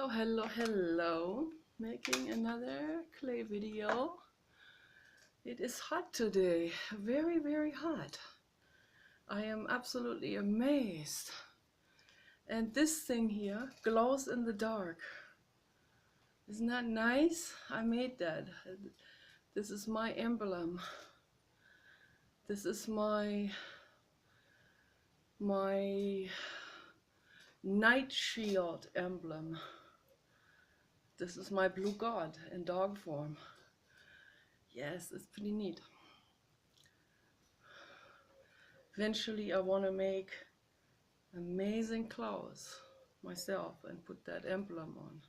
Hello. Making another clay video. It is hot today, very hot. I am absolutely amazed. And this thing here glows in the dark. Isn't that nice? I made that. This is my emblem. This is my night shield emblem. This is my blue god in dog form. Yes, it's pretty neat. Eventually I want to make amazing clothes myself and put that emblem on.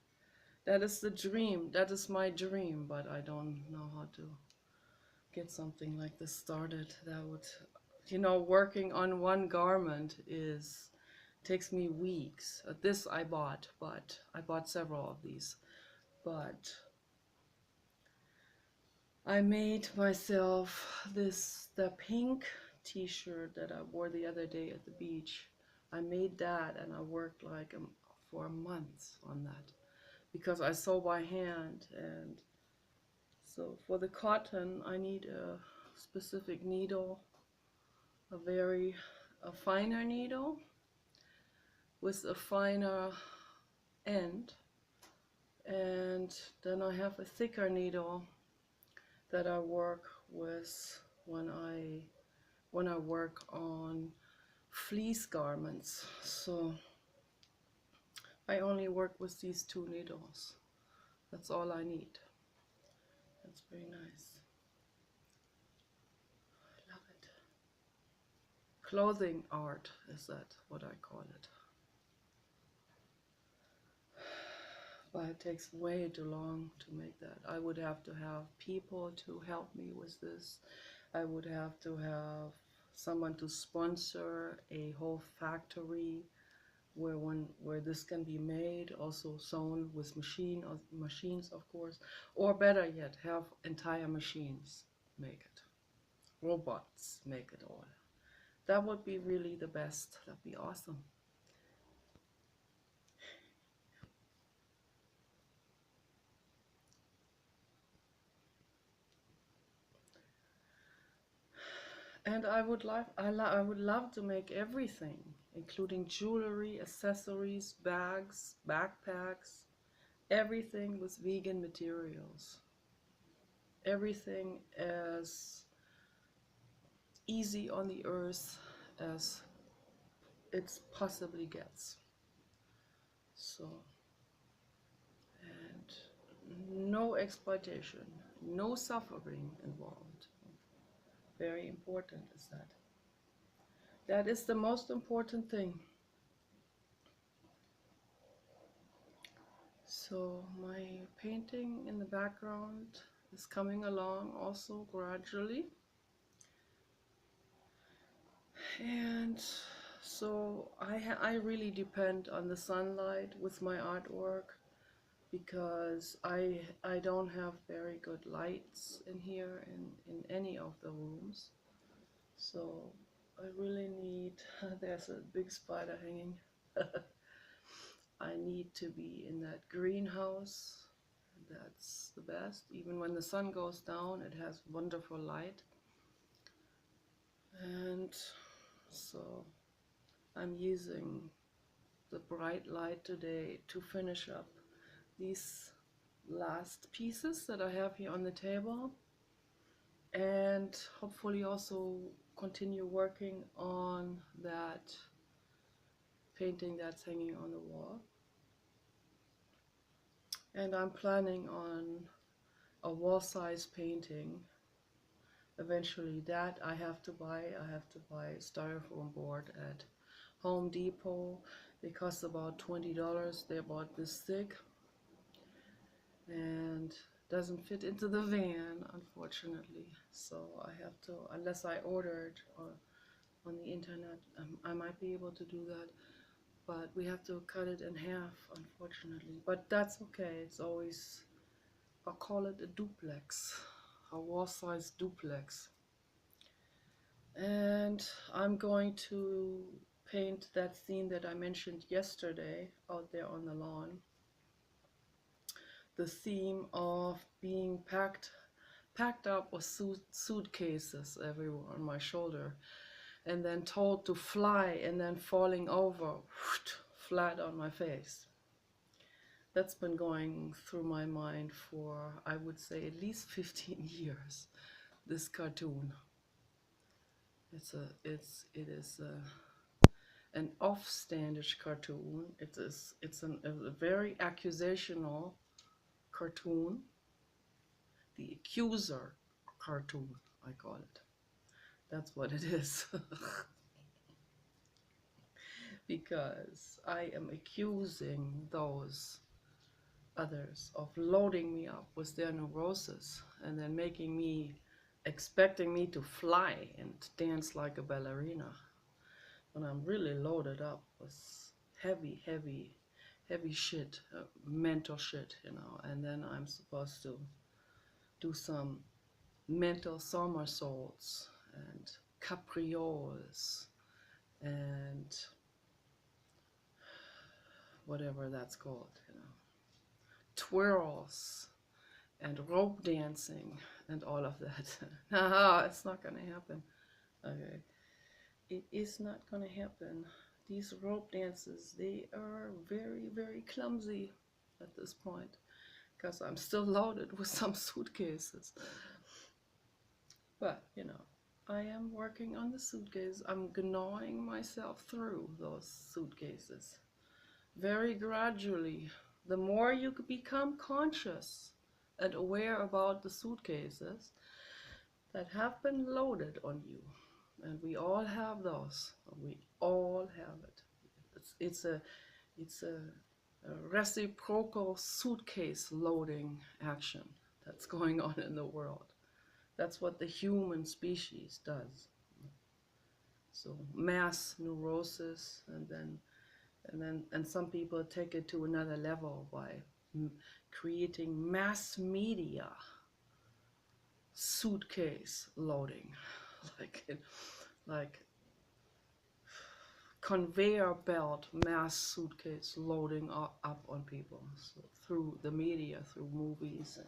That is the dream. That is my dream, but I don't know how to get something like this started. That would, working on one garment takes me weeks. This I bought, but I bought several of these. But I made myself the pink t-shirt that I wore the other day at the beach. I made that and I worked like for a month on that because I sew by hand, and so for the cotton I need a specific needle, a finer needle with a finer end, and then I have a thicker needle that I work with when I work on fleece garments. So I only work with these two needles. That's all I need. That's very nice. I love it. Clothing art, is that what I call it? But it takes way too long to make that. I would have to have people to help me with this. I would have to have someone to sponsor a whole factory where this can be made, also sewn with machines, of course, or better yet, have entire machines make it. Robots make it all. That would be really the best. That'd be awesome. And I would love to make everything, including jewelry, accessories, bags, backpacks, everything with vegan materials. Everything as easy on the earth as it possibly gets. So, and no exploitation, no suffering involved. Very important is that. That is the most important thing. So my painting in the background is coming along also gradually. And so I really depend on the sunlight with my artwork, because I don't have very good lights in here in any of the rooms. So I really need, there's a big spider hanging. I need to be in that greenhouse. That's the best. Even when the sun goes down, it has wonderful light. And so I'm using the bright light today to finish up these last pieces that I have here on the table, and hopefully also continue working on that painting that's hanging on the wall. And I'm planning on a wall-size painting eventually. That I have to buy a styrofoam board at Home Depot. They cost about $20. They're about this thick and doesn't fit into the van, unfortunately. So I have to, unless I order it on the internet, I might be able to do that. But we have to cut it in half, unfortunately. But that's okay. It's always, I'll call it a duplex, a wall-size duplex. And I'm going to paint that scene that I mentioned yesterday out there on the lawn. the theme of being packed up with suitcases everywhere on my shoulder, and then told to fly, and then falling over flat on my face. That's been going through my mind for, I would say, at least 15 years. This cartoon. It is an offstandish cartoon. A very accusational cartoon. The accuser cartoon, I call it. That's what it is. Because I am accusing those others of loading me up with their neurosis and then expecting me to fly and dance like a ballerina, when I'm really loaded up with heavy shit, mental shit, and then I'm supposed to do some mental somersaults and caprioles and whatever that's called, twirls and rope dancing and all of that. No, it's not gonna happen. Okay, it is not gonna happen. These rope dances, they are very clumsy at this point, because I'm still loaded with some suitcases. But I am working on the suitcase. I'm gnawing myself through those suitcases very gradually. The more you become conscious and aware about the suitcases that have been loaded on you, and we all have those. We all have it. It's a reciprocal suitcase loading action that's going on in the world. That's what the human species does. So mass neurosis, and some people take it to another level by creating mass media suitcase loading, like conveyor belt mass suitcase loading up on people, so through the media, through movies.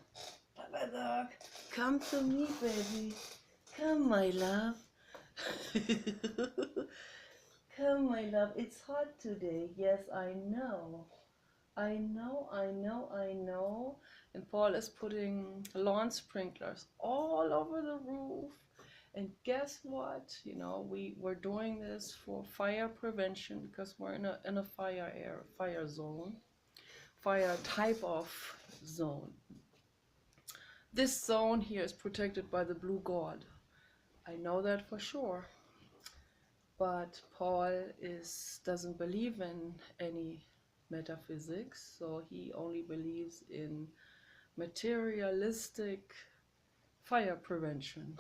Dog, come to me, baby. Come, my love. Come, my love. It's hot today. Yes, I know. I know. And Paul is putting lawn sprinklers all over the roof. And guess what? We're doing this for fire prevention, because we're in a fire zone, fire type of zone. This zone here is protected by the blue god. I know that for sure. But Paul doesn't believe in any metaphysics, so he only believes in materialistic fire prevention.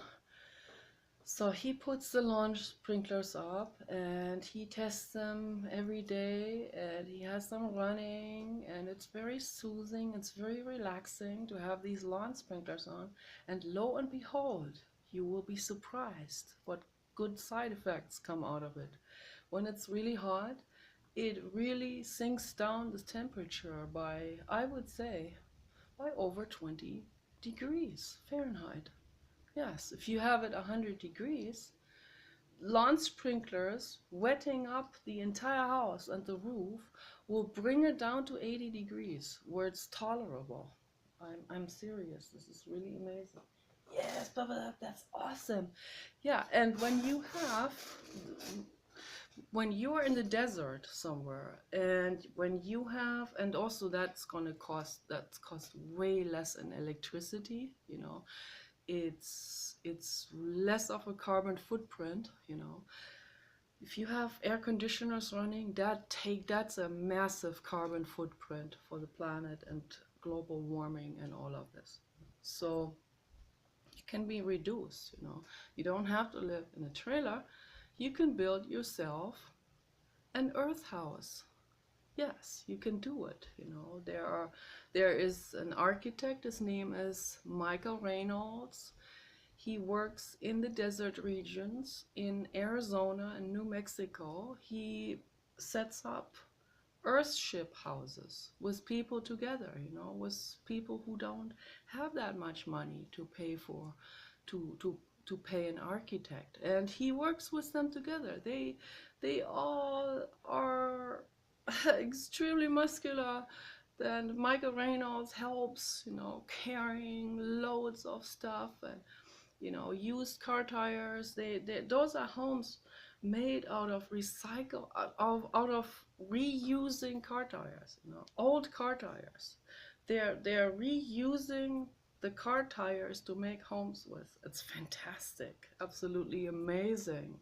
So he puts the lawn sprinklers up and he tests them every day, and he has them running, and it's very soothing, it's very relaxing to have these lawn sprinklers on. And lo and behold, you will be surprised what good side effects come out of it. When it's really hot, it really sinks down the temperature by, I would say, by over 20 degrees Fahrenheit. Yes, if you have it 100 degrees, lawn sprinklers wetting up the entire house and the roof will bring it down to 80 degrees, where it's tolerable. I'm serious. This is really amazing. Yes, Baba, that's awesome. Yeah, and when you're in the desert somewhere, and and also that's cost way less in electricity, it's less of a carbon footprint, If you have air conditioners running, that's a massive carbon footprint for the planet and global warming and all of this. So it can be reduced, You don't have to live in a trailer. You can build yourself an earth house. Yes, you can do it. There is an architect. His name is Michael Reynolds. He works in the desert regions in Arizona and New Mexico. He sets up earthship houses with people together, with people who don't have that much money to pay for, to to to pay an architect, and he works with them together. They all are extremely muscular. Then Michael Reynolds helps, carrying loads of stuff, and used car tires. Those are homes made out of out of reusing car tires, old car tires. They're reusing the car tires to make homes with. It's fantastic, absolutely amazing,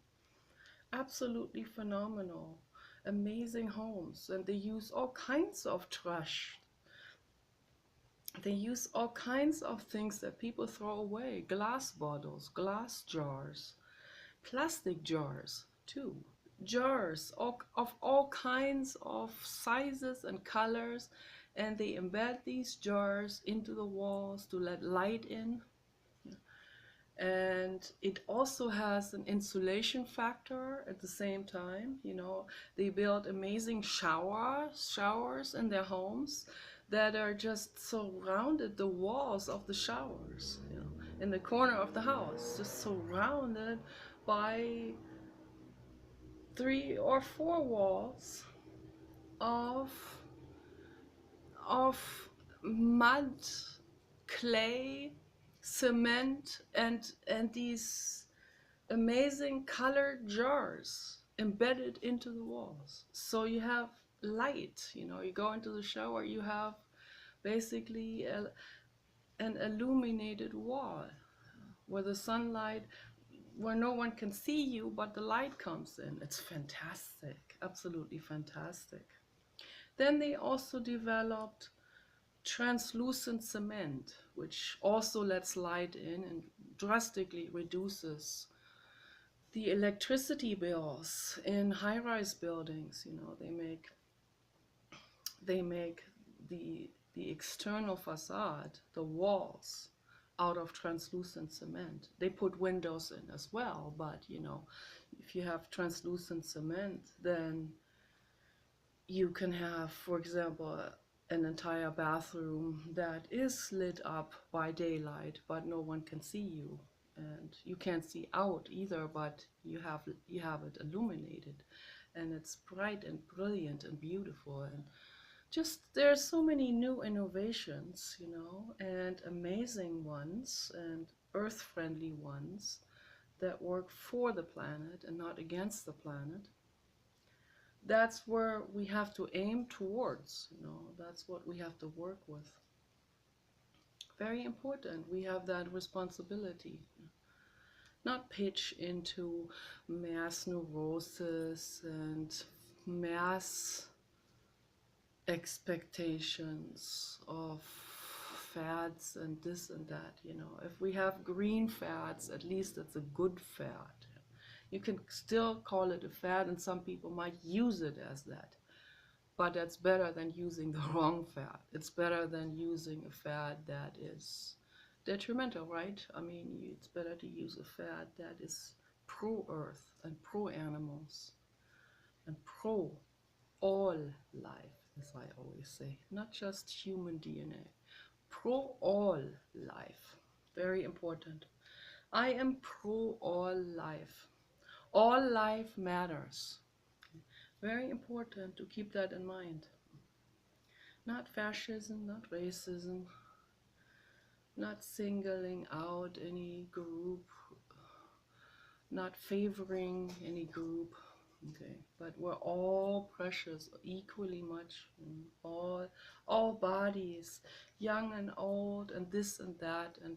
absolutely phenomenal, amazing homes. And they use all kinds of trash. They use all kinds of things that people throw away: glass bottles, glass jars, plastic jars too, jars of all kinds of sizes and colors, and they embed these jars into the walls to let light in. And it also has an insulation factor at the same time. They build amazing showers in their homes that are just surrounded, the walls of the showers, in the corner of the house, just surrounded by 3 or 4 walls of of mud, clay, cement, and these amazing colored jars embedded into the walls. So you have light. You go into the shower, you have basically an illuminated wall where the sunlight, where no one can see you, but the light comes in. It's fantastic, absolutely fantastic. Then they also developed translucent cement, which also lets light in and drastically reduces the electricity bills in high-rise buildings. They make the external facade, the walls, out of translucent cement. They put windows in as well, but if you have translucent cement, then you can have, for example, an entire bathroom that is lit up by daylight, but no one can see you, and you can't see out either, but you have it illuminated, and it's bright and brilliant and beautiful. And just, there's so many new innovations, and amazing ones and earth-friendly ones that work for the planet and not against the planet. That's where we have to aim towards. That's what we have to work with. Very important. We have that responsibility. Not pitch into mass neurosis and mass expectations of fads and this and that. If we have green fads, at least it's a good fad. You can still call it a fad, and some people might use it as that, but that's better than using the wrong fad. It's better than using a fad that is detrimental, right? I mean, it's better to use a fad that is pro-earth and pro-animals and pro all life, as I always say, not just human DNA. Pro all life. Very important. I am pro all life. All life matters. Very important to keep that in mind. Not fascism, not racism, not singling out any group, not favoring any group. Okay, but we're all precious, equally much. All bodies, young and old, and this and that, and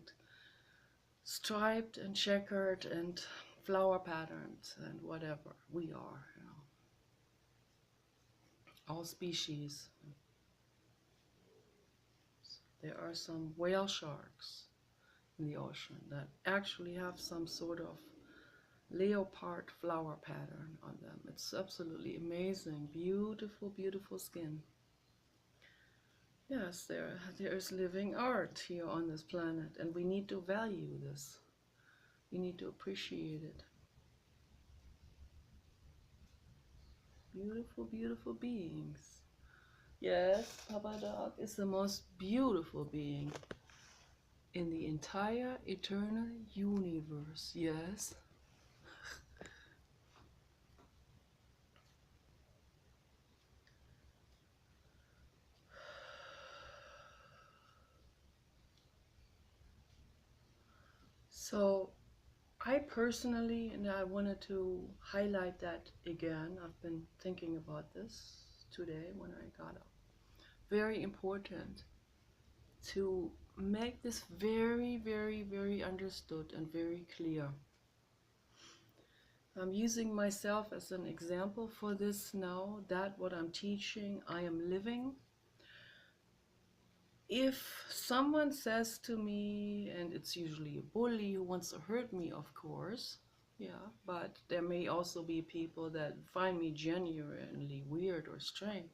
striped and checkered and flower patterns and whatever. We are, all species. There are some whale sharks in the ocean that actually have some sort of leopard flower pattern on them. It's absolutely amazing. Beautiful, beautiful skin. Yes, there is living art here on this planet, and we need to value this. We need to appreciate it. Beautiful, beautiful beings. Yes, Papa Dog is the most beautiful being in the entire eternal universe. Yes. So I personally, and I wanted to highlight that again, I've been thinking about this today when I got up. Very important to make this very, very, very understood and very clear. I'm using myself as an example for this now, that what I'm teaching, I am living. If someone says to me, and it's usually a bully who wants to hurt me, of course, yeah, but there may also be people that find me genuinely weird or strange.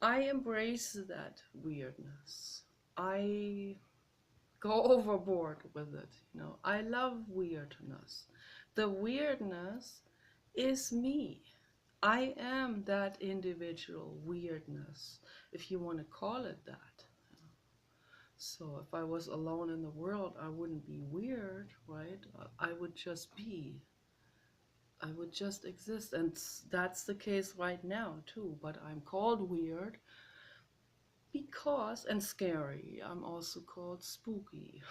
I embrace that weirdness. I go overboard with it, I love weirdness. The weirdness is me. I am that individual weirdness, if you want to call it that. So if I was alone in the world, I wouldn't be weird, right? I would just be. I would just exist. And that's the case right now, too. But I'm called weird because, and scary, I'm also called spooky.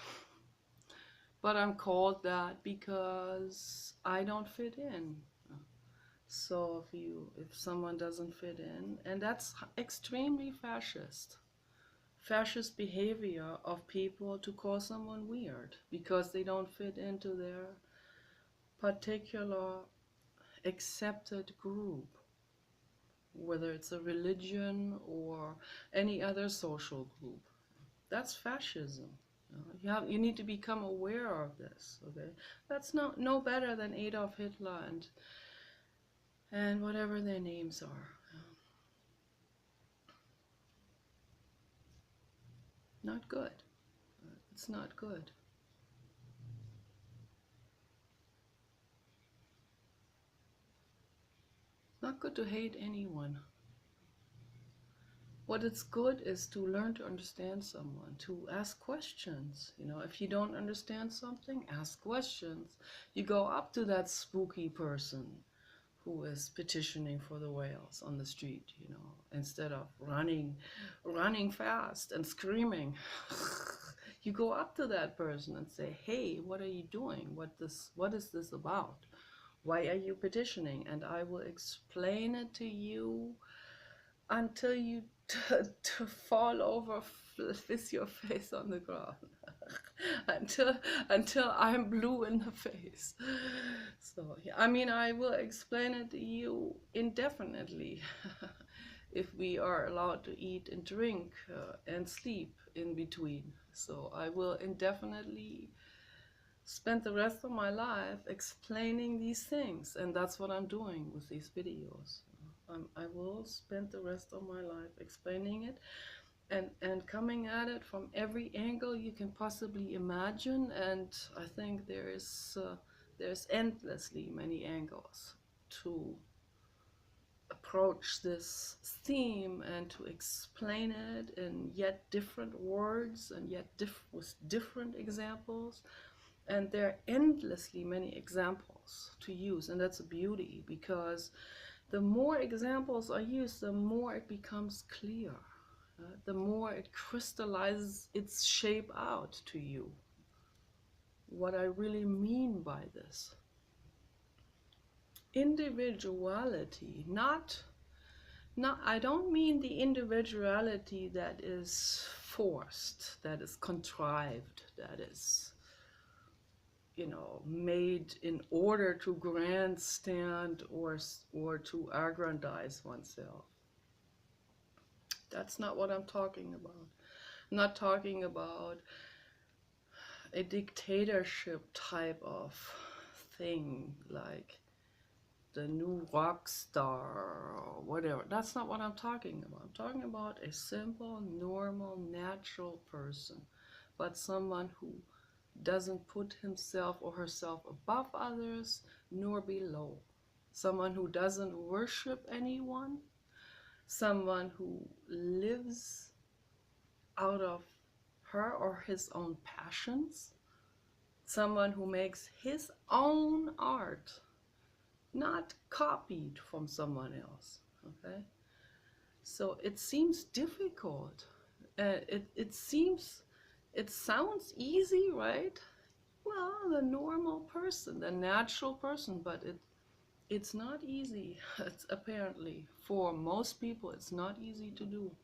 But I'm called that because I don't fit in. So if someone doesn't fit in, and that's extremely fascist behavior of people to call someone weird because they don't fit into their particular accepted group, whether it's a religion or any other social group. That's fascism. You need to become aware of this. Okay, that's no better than Adolf Hitler and whatever their names are. Not good. It's not good. Not good to hate anyone. What is good is to learn to understand someone, to ask questions. If you don't understand something, ask questions. You go up to that spooky person who is petitioning for the whales on the street, instead of running fast and screaming. You go up to that person and say, hey, what are you doing? What is this about? Why are you petitioning? And I will explain it to you until you to fall over with your face on the ground. until I'm blue in the face. So yeah, I will explain it to you indefinitely. If we are allowed to eat and drink and sleep in between. So I will indefinitely spend the rest of my life explaining these things, and that's what I'm doing with these videos. I will spend the rest of my life explaining it and coming at it from every angle you can possibly imagine, and I think there's endlessly many angles to approach this theme and to explain it in yet different words and yet with different examples. And there are endlessly many examples to use, and that's a beauty, because the more examples are used, the more it becomes clear, the more it crystallizes its shape out to you. What I really mean by this. Individuality, I don't mean the individuality that is forced, that is contrived, that is made in order to grandstand or to aggrandize oneself. That's not what I'm talking about. I'm not talking about a dictatorship type of thing, like the new rock star or whatever. That's not what I'm talking about. I'm talking about a simple, normal, natural person, but someone who doesn't put himself or herself above others nor below. Someone who doesn't worship anyone someone who lives out of her or his own passions, someone who makes his own art, not copied from someone else. Okay, so it seems difficult. It sounds easy, right? Well, the normal person, the natural person, but it's not easy. It's apparently for most people, it's not easy to do.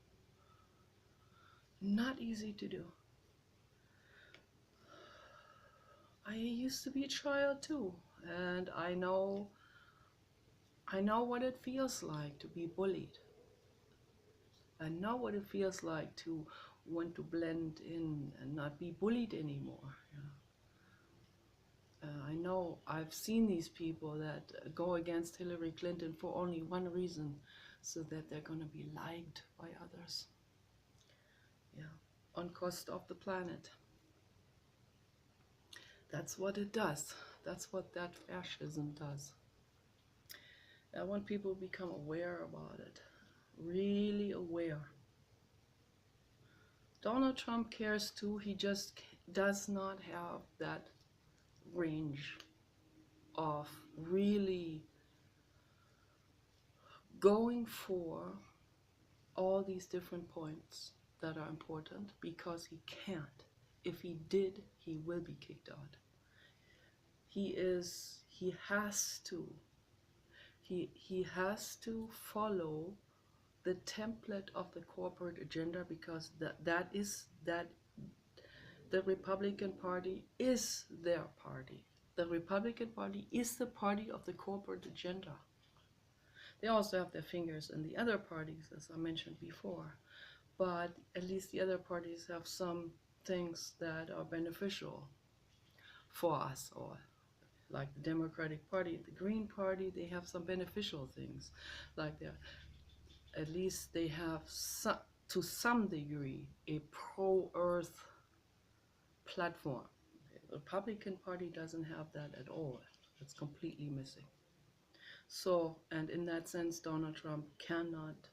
Not easy to do. I used to be a child too, and I know what it feels like to be bullied. I know what it feels like to want to blend in and not be bullied anymore. I know I've seen these people that go against Hillary Clinton for only one reason, so that they're going to be liked by others. Yeah, on cost of the planet. That's what it does. That's what that fascism does. I want people to become aware about it, really aware. Donald Trump cares too, he just does not have that range of really going for all these different points that are important, because he can't. If he did, he will be kicked out. He has to follow the template of the corporate agenda, because that the Republican Party is their party. The Republican Party is the party of the corporate agenda. They also have their fingers in the other parties, as I mentioned before, but at least the other parties have some things that are beneficial for us all. Like the Democratic Party, the Green Party, they have some beneficial things. Like at least they have to some degree a pro-earth platform. The Republican Party doesn't have that at all. It's completely missing. So, and in that sense, Donald Trump cannot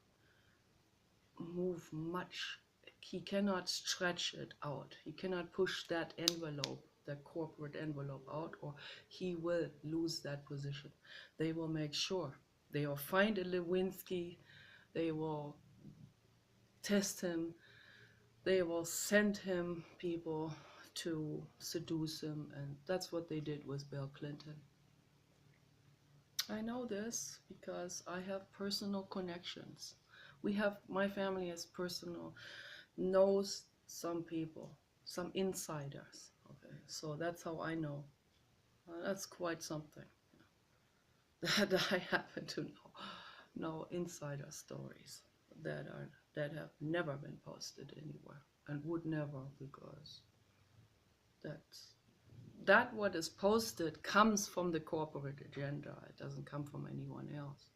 move much. He cannot stretch it out. He cannot push that envelope, that corporate envelope out, or he will lose that position. They will make sure. They will find a Lewinsky. They will test him. They will send him people to seduce him, and that's what they did with Bill Clinton. I know this because I have personal connections. My family has knows some people, some insiders. Okay, so that's how I know. That's quite something. That I happen to know insider stories that have never been posted anywhere and would never, because that what is posted comes from the corporate agenda. It doesn't come from anyone else.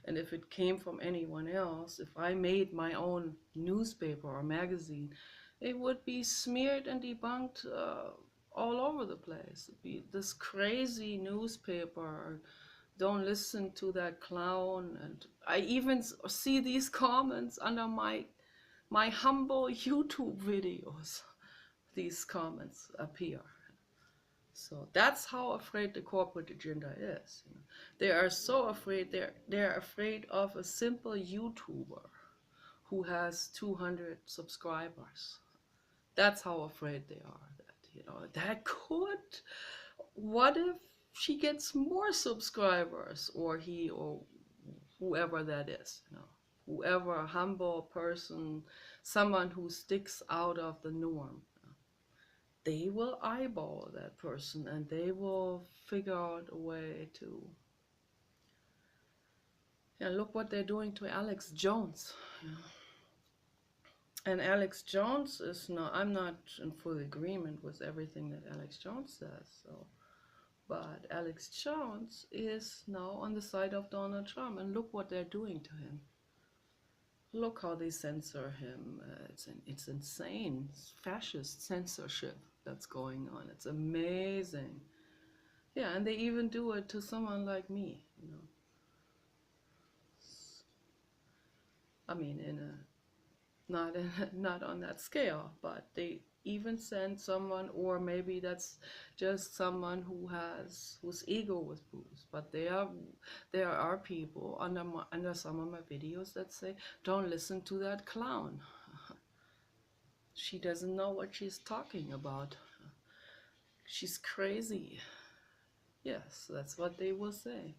And if it came from anyone else, if I made my own newspaper or magazine, it would be smeared and debunked all over the place. It'd be this crazy newspaper. Don't listen to that clown. And I even see these comments under my humble YouTube videos. These comments appear. So that's how afraid the corporate agenda is. They are so afraid. They're afraid of a simple YouTuber who has 200 subscribers. That's how afraid they are. That could. What if she gets more subscribers, or he, or whoever that is? Whoever, a humble person, someone who sticks out of the norm. They will eyeball that person, and they will figure out a way to. Yeah, look what they're doing to Alex Jones. And Alex Jones is not. I'm not in full agreement with everything that Alex Jones says. But Alex Jones is now on the side of Donald Trump, and look what they're doing to him. Look how they censor him. It's insane. It's fascist censorship that's going on. It's amazing. Yeah, and they even do it to someone like me. I mean, not on that scale, but they even send someone, or maybe that's just someone whose ego was bruised. But there are people under some of my videos that say, don't listen to that clown. She doesn't know what she's talking about. She's crazy. Yes, that's what they will say.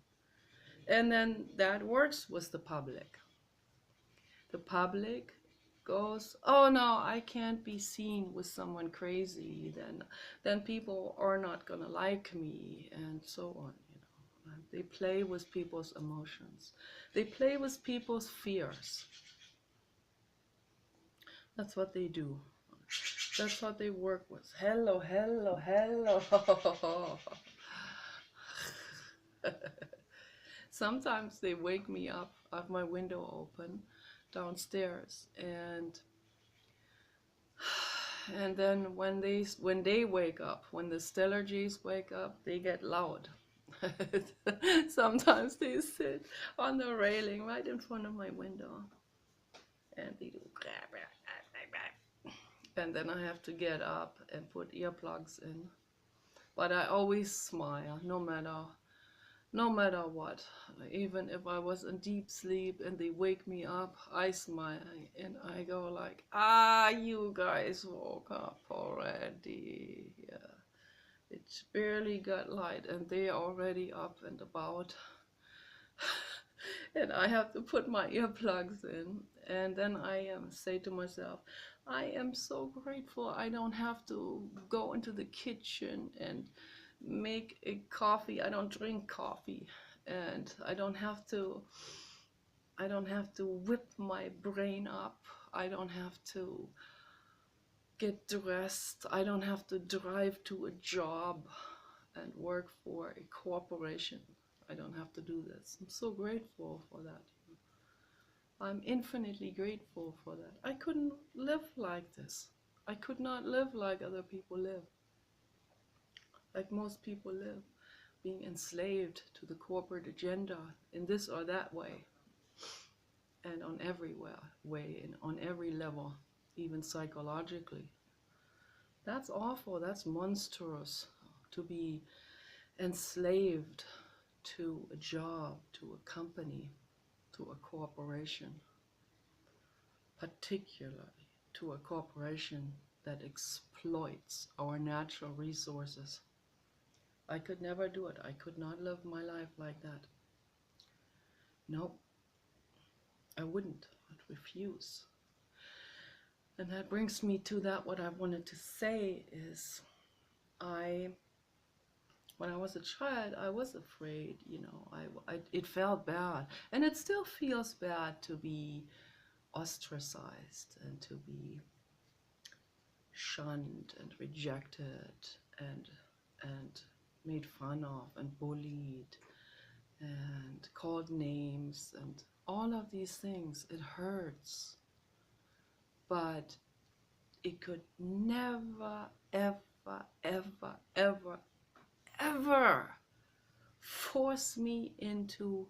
And then that works with the public. The public goes, oh no, I can't be seen with someone crazy, then people are not gonna like me, and so on, And they play with people's emotions. They play with people's fears. That's what they do. That's what they work with. Hello, hello, hello. Sometimes they wake me up, I have my window open downstairs, and then when they wake up, when the Stellargies wake up, they get loud. Sometimes they sit on the railing right in front of my window, and they do, and then I have to get up and put earplugs in. But I always smile, no matter what. Even if I was in deep sleep and they wake me up, I smile and I go like, you guys woke up already. Yeah, it's barely got light and they are already up and about. And I have to put my earplugs in, and then I say to myself, I am so grateful I don't have to go into the kitchen and make a coffee. I don't drink coffee, and I don't have to whip my brain up. I don't have to get dressed. I don't have to drive to a job and work for a corporation. I don't have to do this. I'm so grateful for that. I'm infinitely grateful for that. I couldn't live like this. I could not live like other people live, like most people live, being enslaved to the corporate agenda in this or that way, and on every way, and on every level, even psychologically. That's awful. That's monstrous, to be enslaved to a job, to a company, to a corporation, particularly to a corporation that exploits our natural resources. I could never do it. I could not live my life like that. Nope, I wouldn't. I'd refuse. And that brings me to that. What I wanted to say is, when I was a child, I was afraid, it felt bad. And it still feels bad to be ostracized and to be shunned and rejected and made fun of and bullied and called names and all of these things. It hurts. But it could never, ever, ever, ever, ever force me into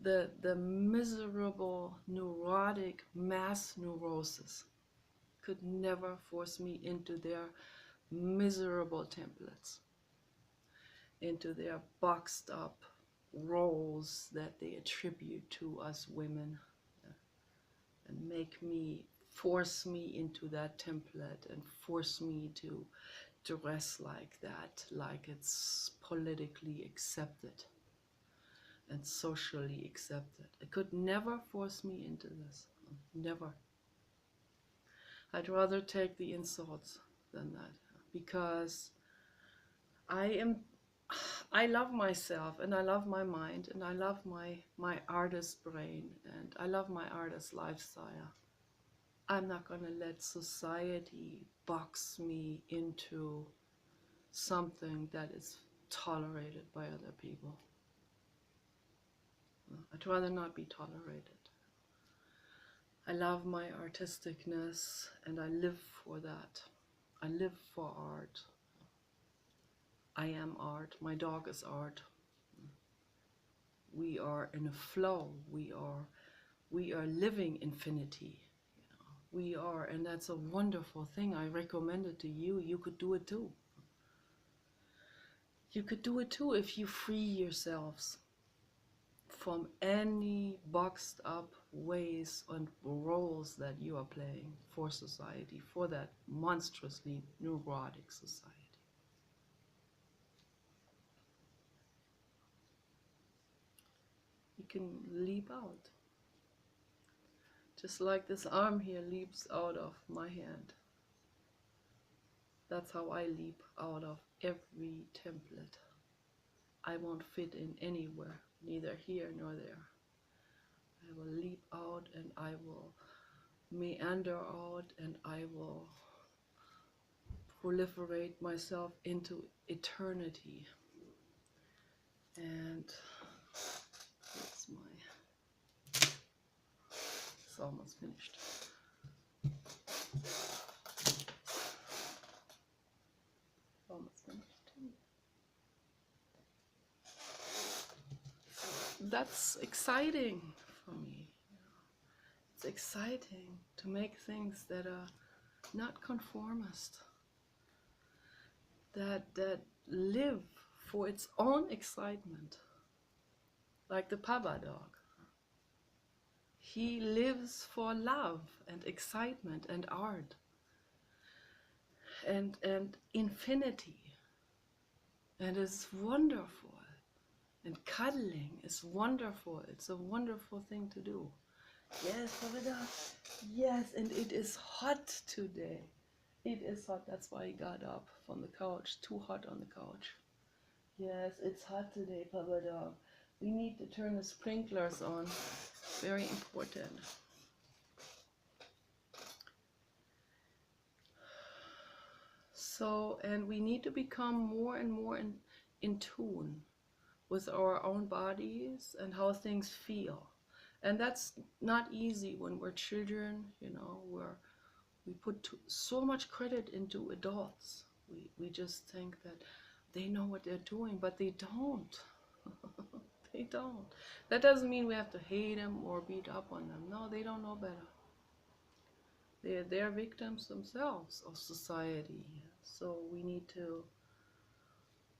the miserable, neurotic mass neurosis. Could never force me into their miserable templates, into their boxed up roles that they attribute to us women, and force me into that template and force me to dress like that, like it's politically accepted and socially accepted. It could never force me into this. Never. I'd rather take the insults than that, because I love myself, and I love my mind, and I love my artist brain, and I love my artist lifestyle. I'm not going to let society box me into something that is tolerated by other people. I'd rather not be tolerated. I love my artisticness, and I live for that. I live for art. I am art. My dog is art. We are in a flow. We are We are living infinity. We are, and that's a wonderful thing. I recommend it to you. You could do it too. You could do it too if you free yourselves from any boxed up ways and roles that you are playing for society, for that monstrously neurotic society. You can leap out. Just like this arm here leaps out of my hand. That's how I leap out of every template. I won't fit in anywhere, neither here nor there. I will leap out and I will meander out and I will proliferate myself into eternity. And that's it's almost finished. Almost finished. That's exciting for me. It's exciting to make things that are not conformist, that live for its own excitement, like the Papa dog. He lives for love and excitement and art and infinity, and it's wonderful. And cuddling is wonderful. It's a wonderful thing to do. Yes, Papa dog. Yes, and it is hot today. It is hot. That's why he got up from the couch. Too hot on the couch. Yes, it's hot today, Papa dog. We need to turn the sprinklers on. Very important. So, and we need to become more and more in tune with our own bodies and how things feel. And that's not easy when we're children, you know, where we put so much credit into adults. We just think that they know what they're doing, but they don't. They don't. That doesn't mean we have to hate them or beat up on them. No, they don't know better. They're victims themselves of society. So we need to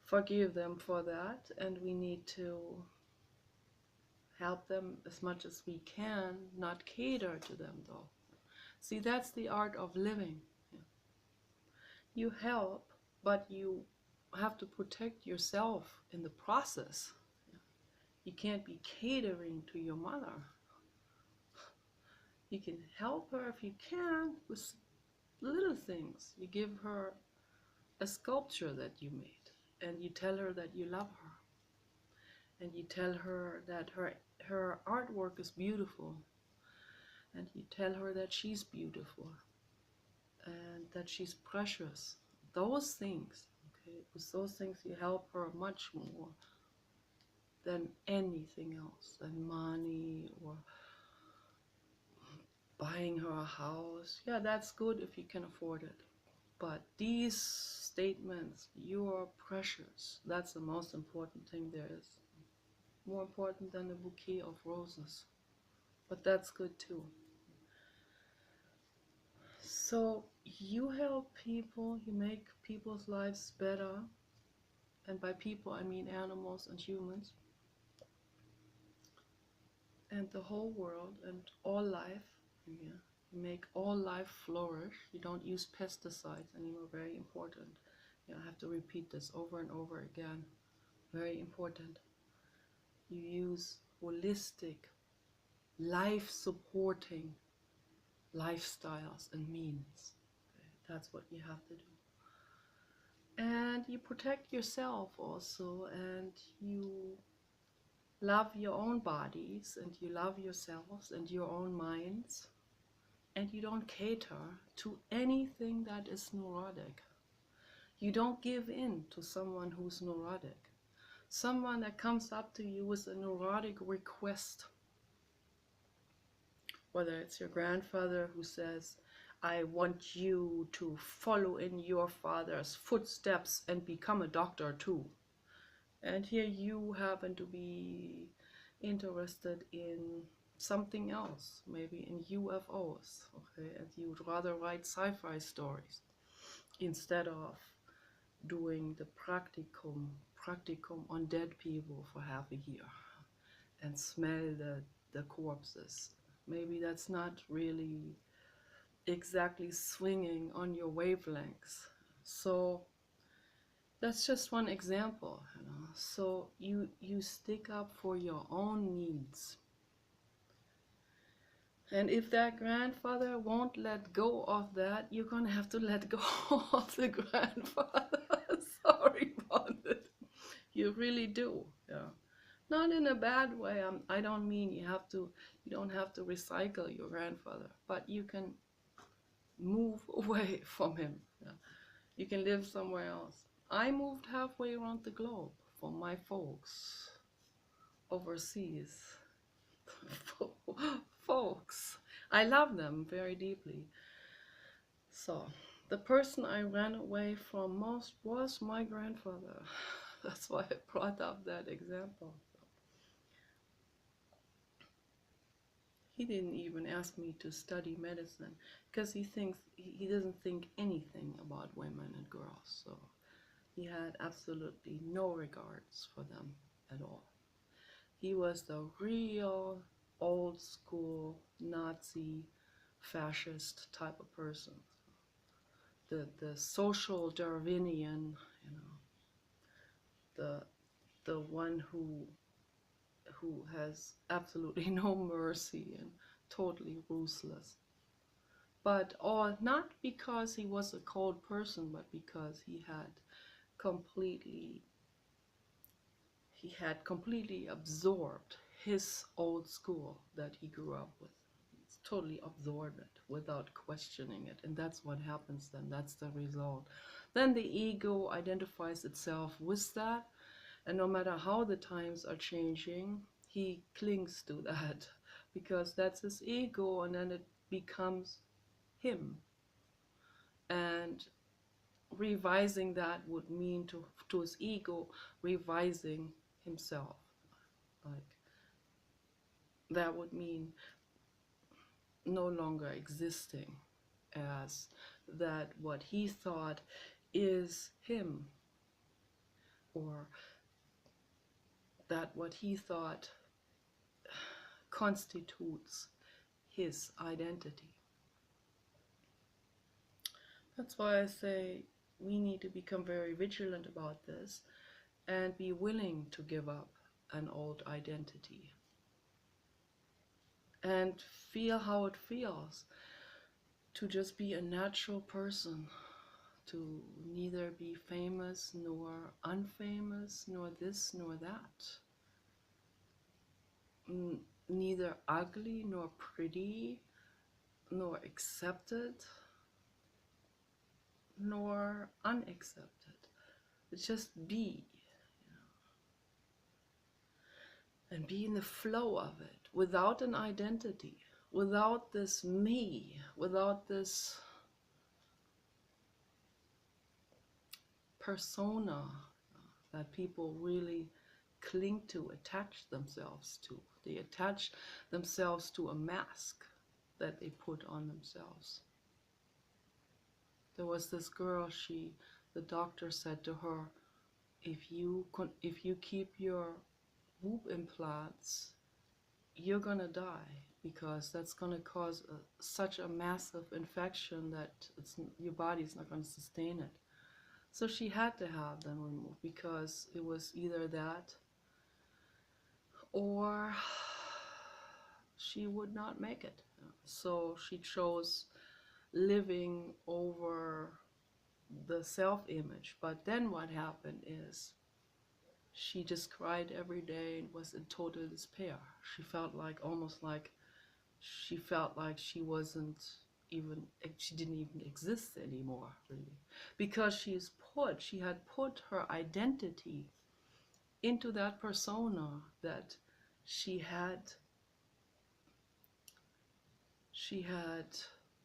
forgive them for that, and we need to help them as much as we can, not cater to them though. See, that's the art of living. You help, but you have to protect yourself in the process. You can't be catering to your mother. You can help her if you can with little things. You give her a sculpture that you made, and you tell her that you love her, and you tell her that her artwork is beautiful, and you tell her that she's beautiful and that she's precious. Those things, okay, with those things you help her much more than anything else, than money or buying her a house. Yeah, that's good if you can afford it. But these statements, you are precious, that's the most important thing there is. More important than a bouquet of roses. But that's good too. So you help people, you make people's lives better. And by people, I mean animals and humans. And the whole world and all life. Yeah. You make all life flourish. You don't use pesticides anymore. Very important. Yeah, I have to repeat this over and over again. Very important. You use holistic, life-supporting lifestyles and means. Okay, that's what you have to do. And you protect yourself also, and you love your own bodies, and you love yourselves and your own minds, and you don't cater to anything that is neurotic. You don't give in to someone who's neurotic. Someone that comes up to you with a neurotic request, whether it's your grandfather who says, I want you to follow in your father's footsteps and become a doctor too. And here you happen to be interested in something else, maybe in UFOs, okay, and you'd rather write sci-fi stories instead of doing the practicum on dead people for half a year and smell the corpses. Maybe that's not really exactly swinging on your wavelengths. So that's just one example, you know. So you stick up for your own needs. And if that grandfather won't let go of that, you're gonna have to let go of the grandfather. Sorry about it. You really do. Yeah. Not in a bad way. I don't mean you don't have to recycle your grandfather, but you can move away from him. Yeah. You can live somewhere else. I moved halfway around the globe for my folks overseas. Folks. I love them very deeply. So, the person I ran away from most was my grandfather. That's why I brought up that example. He didn't even ask me to study medicine because he doesn't think anything about women and girls. So he had absolutely no regards for them at all. He was the real old school Nazi fascist type of person. The social Darwinian, you know, the one who has absolutely no mercy and totally ruthless. But all not because he was a cold person, but because completely he had completely absorbed his old school that he grew up with. He's totally absorbed it without questioning it, and that's what happens then. That's the result. Then the ego identifies itself with that, and no matter how the times are changing, he clings to that because that's his ego, and then it becomes him. And revising that would mean to his ego revising himself. Like that would mean no longer existing as that what he thought is him, or that what he thought constitutes his identity. That's why I say we need to become very vigilant about this and be willing to give up an old identity and feel how it feels to just be a natural person, to neither be famous nor unfamous, nor this nor that, neither ugly nor pretty, nor accepted nor unaccepted. Just be, and be in the flow of it without an identity, without this me, without this persona that people really cling to, attach themselves to. They attach themselves to a mask that they put on themselves. There was this girl, the doctor said to her, if you keep your boob implants, you're gonna die, because that's gonna cause such a massive infection that your body's not gonna sustain it. So she had to have them removed because it was either that or she would not make it. So she chose living over the self-image. But then what happened is she just cried every day and was in total despair. She felt like she wasn't even, she didn't even exist anymore, really, because she had put her identity into that persona that she had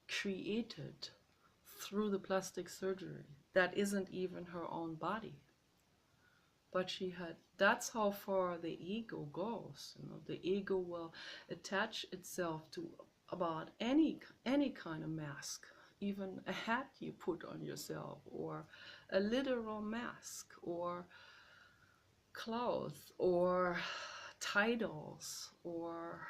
created through the plastic surgery that isn't even her own body. but she had, that's how far the ego goes. You know, the ego will attach itself to about any kind of mask, even a hat you put on yourself, or a literal mask, or clothes, or titles, or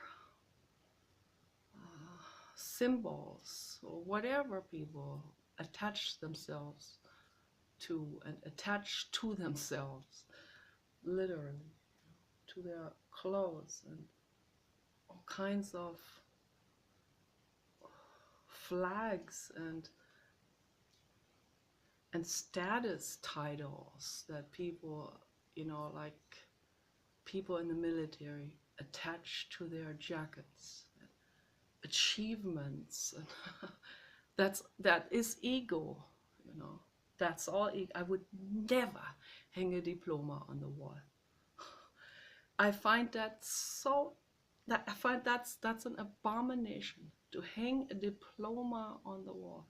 symbols, or whatever people attach themselves to, and attach to themselves, literally, to their clothes, and all kinds of flags and status titles that people, you know, like people in the military attach to their jackets, achievements, and that is ego, you know. That's all ego. I would never hang a diploma on the wall. I find that so, that I find that's an abomination, to hang a diploma on the wall,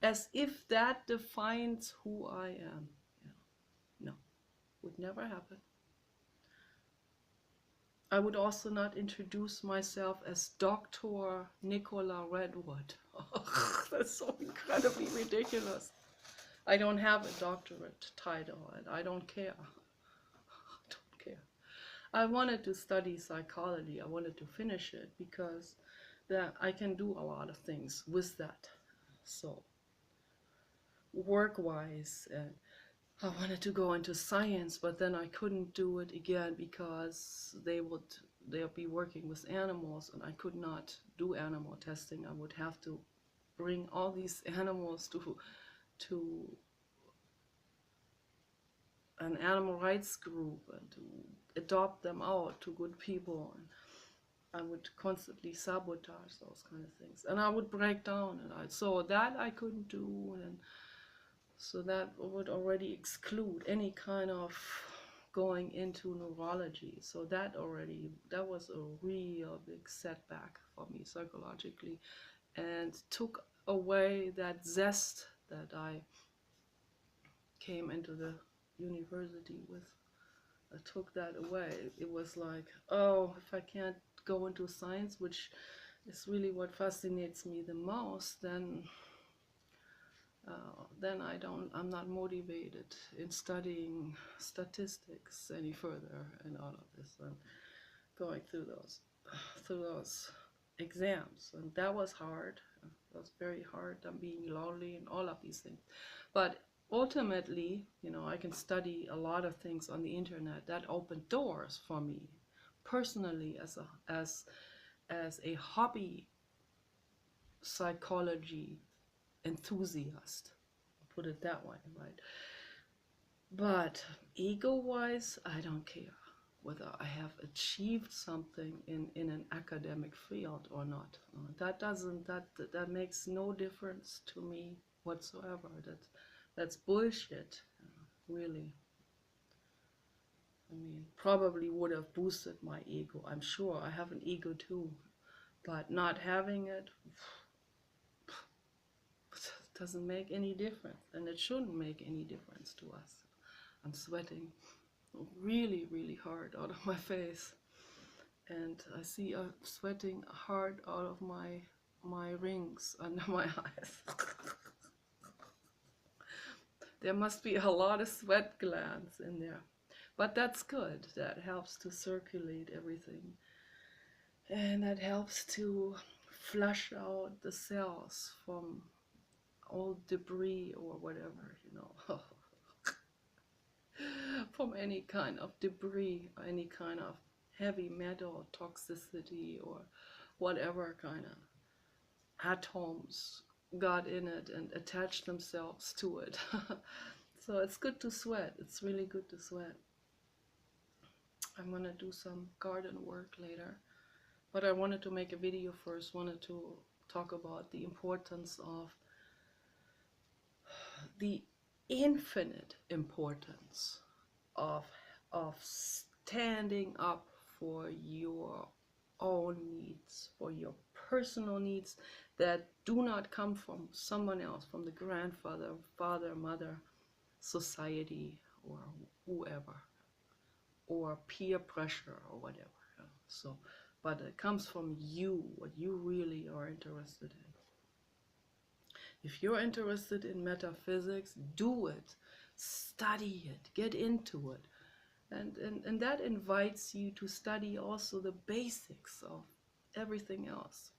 as if that defines who I am. No, would never happen. I would also not introduce myself as Dr. Nicola Redwood. That's so incredibly ridiculous. I don't have a doctorate title, and I don't care. I don't care. I wanted to study psychology. I wanted to finish it because that I can do a lot of things with that. So work-wise, and I wanted to go into science, but then I couldn't do it again because they'll be working with animals, and I could not do animal testing. I would have to bring all these animals to an animal rights group and to adopt them out to good people, and I would constantly sabotage those kind of things, and I would break down, and so that I couldn't do, and so that would already exclude any kind of going into neurology. So that was a real big setback for me psychologically, and took away that zest that I came into the university with. I took that away. It was like, oh, if I can't go into science, which is really what fascinates me the most, then I'm not motivated in studying statistics any further, and all of this, and going through those exams, and that was hard. That was very hard. I'm being lonely and all of these things, but ultimately, you know, I can study a lot of things on the internet. That opened doors for me personally as a hobby psychology enthusiast, put it that way, right? But ego-wise, I don't care whether I have achieved something in an academic field or not. That makes no difference to me whatsoever. That's bullshit, really. I mean, probably would have boosted my ego. I'm sure I have an ego too, but not having it doesn't make any difference, and it shouldn't make any difference to us. I'm sweating really, really hard out of my face, and I see sweating hard out of my rings under my eyes. There must be a lot of sweat glands in there, but that's good. That helps to circulate everything, and that helps to flush out the cells from old debris or whatever, you know. From any kind of debris, any kind of heavy metal toxicity, or whatever kind of atoms got in it and attached themselves to it. So it's good to sweat. It's really good to sweat. I'm gonna do some garden work later, but I wanted to make a video first. Wanted to talk about the importance of the infinite importance of standing up for your own needs, for your personal needs that do not come from someone else, from the grandfather, father, mother, society, or whoever. or peer pressure or whatever. So, but it comes from you, what you really are interested in. If you're interested in metaphysics, do it, study it, get into it. And that invites you to study also the basics of everything else.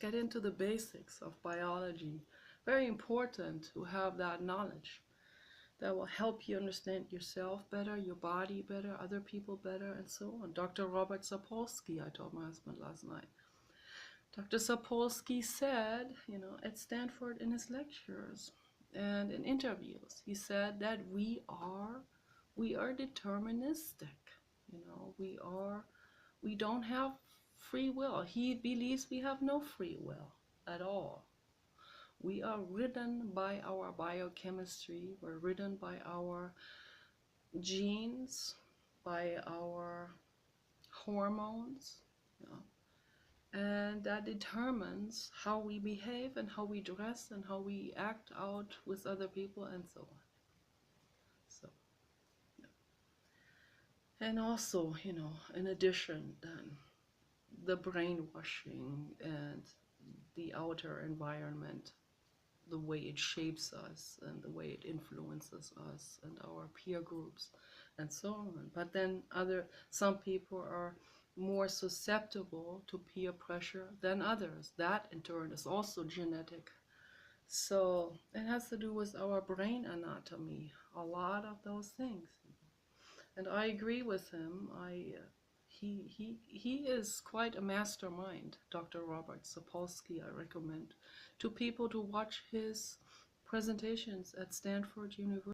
Get into the basics of biology. Very important to have that knowledge. That will help you understand yourself better, your body better, other people better, and so on. Dr. Robert Sapolsky, I told my husband last night. Dr. Sapolsky said, at Stanford in his lectures and in interviews, he said that we are deterministic. We don't have free will. He believes we have no free will at all. We are ridden by our biochemistry. We're ridden by our genes, by our hormones, and that determines how we behave and how we dress and how we act out with other people and so on. So, yeah. And also, in addition, then the brainwashing and the outer environment, the way it shapes us and the way it influences us and our peer groups and so on. But then some people are more susceptible to peer pressure than others. That in turn is also genetic. So it has to do with our brain anatomy, a lot of those things. And I agree with him. He is quite a mastermind, Dr. Robert Sapolsky. I recommend to people to watch his presentations at Stanford University.